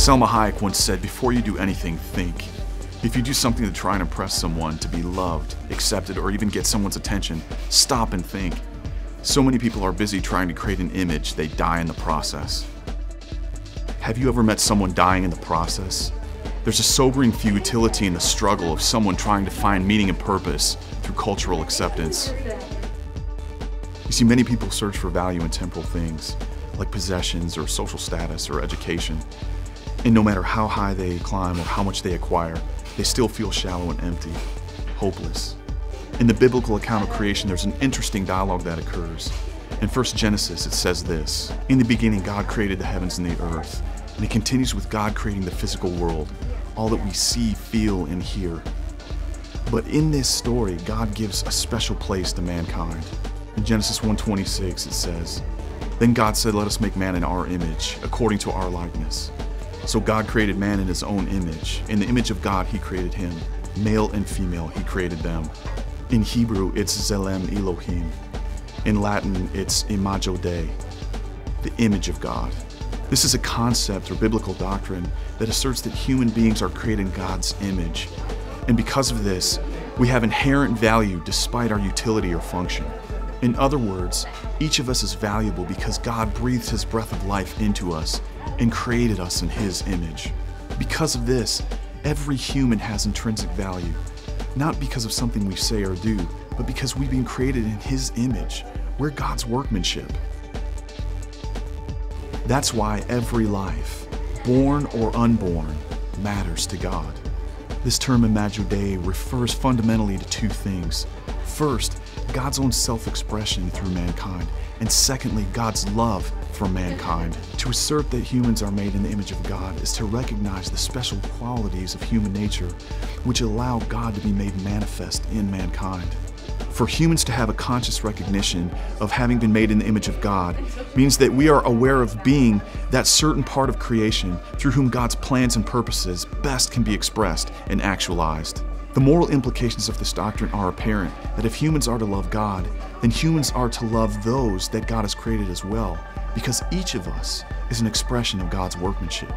Selma Hayek once said, "Before you do anything, think." If you do something to try and impress someone, to be loved, accepted, or even get someone's attention, stop and think. So many people are busy trying to create an image, they die in the process. Have you ever met someone dying in the process? There's a sobering futility in the struggle of someone trying to find meaning and purpose through cultural acceptance. You see, many people search for value in temporal things, like possessions or social status or education. And no matter how high they climb or how much they acquire, they still feel shallow and empty, hopeless. In the biblical account of creation, there's an interesting dialogue that occurs. In 1 Genesis, it says this: "In the beginning, God created the heavens and the earth." And it continues with God creating the physical world, all that we see, feel, and hear. But in this story, God gives a special place to mankind. In Genesis 1:26, it says, "Then God said, 'Let us make man in our image, according to our likeness.' So God created man in his own image. In the image of God, he created him. Male and female, he created them." In Hebrew, it's Zelem Elohim. In Latin, it's Imago Dei, the image of God. This is a concept or biblical doctrine that asserts that human beings are created in God's image. And because of this, we have inherent value despite our utility or function. In other words, each of us is valuable because God breathed his breath of life into us and created us in his image. Because of this, every human has intrinsic value, not because of something we say or do, but because we've been created in his image. We're God's workmanship. That's why every life, born or unborn, matters to God. This term Imago Dei refers fundamentally to two things. First, God's own self-expression through mankind, and secondly, God's love for mankind. To assert that humans are made in the image of God is to recognize the special qualities of human nature which allow God to be made manifest in mankind. For humans to have a conscious recognition of having been made in the image of God means that we are aware of being that certain part of creation through whom God's plans and purposes best can be expressed and actualized. The moral implications of this doctrine are apparent, that if humans are to love God, then humans are to love those that God has created as well, because each of us is an expression of God's workmanship.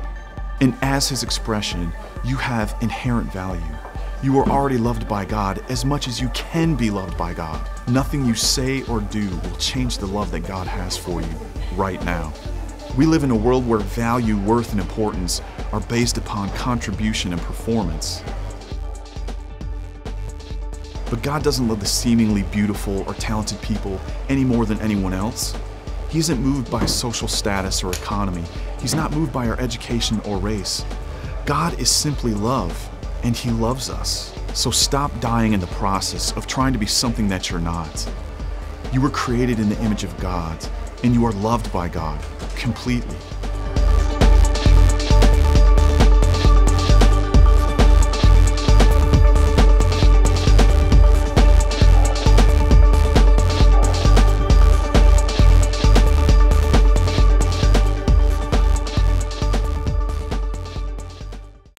And as his expression, you have inherent value. You are already loved by God as much as you can be loved by God. Nothing you say or do will change the love that God has for you right now. We live in a world where value, worth, and importance are based upon contribution and performance. But God doesn't love the seemingly beautiful or talented people any more than anyone else. He isn't moved by social status or economy. He's not moved by our education or race. God is simply love, and he loves us. So stop dying in the process of trying to be something that you're not. You were created in the image of God, and you are loved by God completely.